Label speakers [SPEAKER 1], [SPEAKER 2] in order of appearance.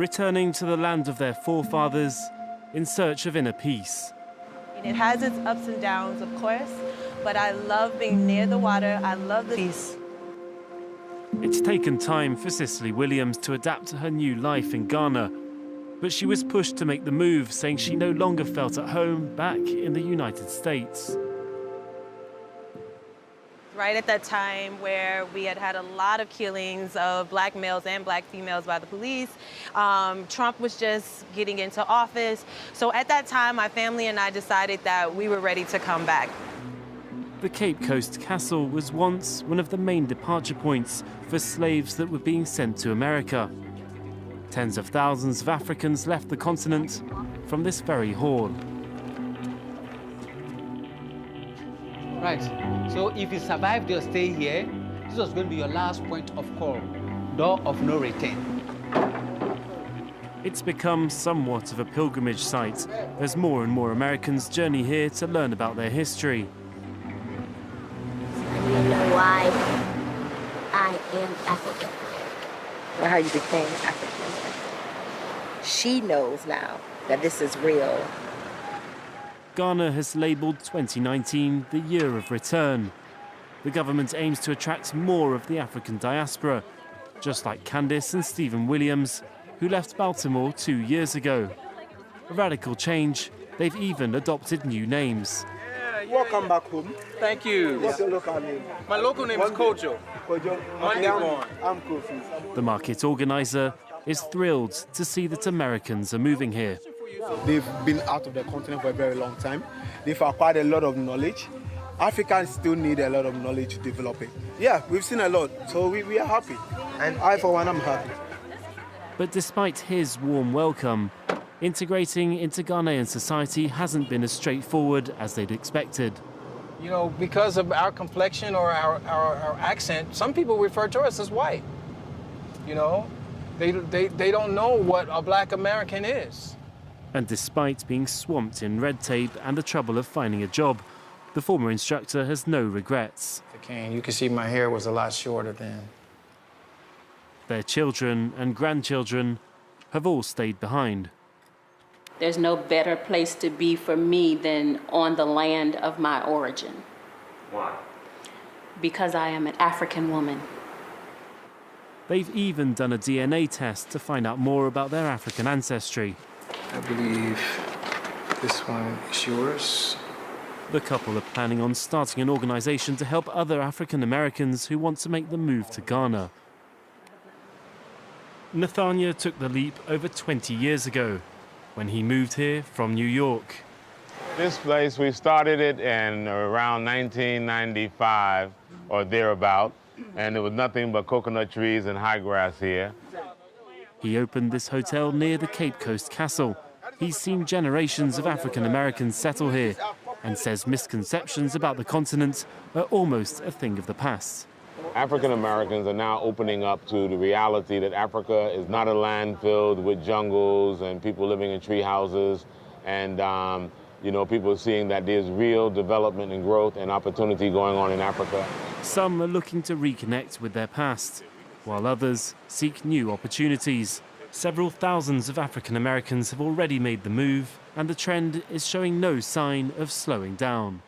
[SPEAKER 1] returning to the land of their forefathers in search of inner peace.
[SPEAKER 2] It has its ups and downs, of course, but I love being near the water. I love the peace.
[SPEAKER 1] It's taken time for Cicely Williams to adapt to her new life in Ghana, but she was pushed to make the move, saying she no longer felt at home back in the United States.
[SPEAKER 2] Right at that time where we had a lot of killings of black males and black females by the police. Trump was just getting into office. So at that time, my family and I decided that we were ready to come back.
[SPEAKER 1] The Cape Coast Castle was once one of the main departure points for slaves that were being sent to America. Tens of thousands of Africans left the continent from this very hall.
[SPEAKER 3] Right, so if you survived your stay here, this was going to be your last point of call, door of no return.
[SPEAKER 1] It's become somewhat of a pilgrimage site as more and more Americans journey here to learn about their history.
[SPEAKER 4] You know why I am African, or how you became African. She knows now that this is real.
[SPEAKER 1] Ghana has labelled 2019 the year of return. The government aims to attract more of the African diaspora, just like Candice and Stephen Williams, who left Baltimore 2 years ago. A radical change, they've even adopted new names.
[SPEAKER 5] Welcome back home.
[SPEAKER 6] Thank you.
[SPEAKER 5] What's your local name?
[SPEAKER 6] My local name is Kojo.
[SPEAKER 5] Kojo.
[SPEAKER 6] Monday born.
[SPEAKER 5] I'm Kofi.
[SPEAKER 1] The market organiser is thrilled to see that Americans are moving here.
[SPEAKER 5] They've been out of the continent for a very long time. They've acquired a lot of knowledge. Africans still need a lot of knowledge to develop it. Yeah, we've seen a lot, so we are happy. And I, for one, am happy.
[SPEAKER 1] But despite his warm welcome, integrating into Ghanaian society hasn't been as straightforward as they'd expected.
[SPEAKER 6] You know, because of our complexion or our accent, some people refer to us as white. You know, they don't know what a black American is.
[SPEAKER 1] And despite being swamped in red tape and the trouble of finding a job, the former instructor has no regrets.
[SPEAKER 6] You can see my hair was a lot shorter then.
[SPEAKER 1] Their children and grandchildren have all stayed behind.
[SPEAKER 7] There's no better place to be for me than on the land of my origin.
[SPEAKER 8] Why?
[SPEAKER 7] Because I am an African woman.
[SPEAKER 1] They've even done a DNA test to find out more about their African ancestry.
[SPEAKER 6] I believe this one is yours.
[SPEAKER 1] The couple are planning on starting an organisation to help other African Americans who want to make the move to Ghana. Nathania took the leap over 20 years ago when he moved here from New York.
[SPEAKER 8] This place, we started it in around 1995 or thereabout, and there was nothing but coconut trees and high grass here.
[SPEAKER 1] He opened this hotel near the Cape Coast Castle. He's seen generations of African Americans settle here and says misconceptions about the continent are almost a thing of the past.
[SPEAKER 8] African Americans are now opening up to the reality that Africa is not a land filled with jungles and people living in tree houses, and you know, people are seeing that there's real development and growth and opportunity going on in Africa.
[SPEAKER 1] Some are looking to reconnect with their past, while others seek new opportunities. Several thousands of African Americans have already made the move, and the trend is showing no sign of slowing down.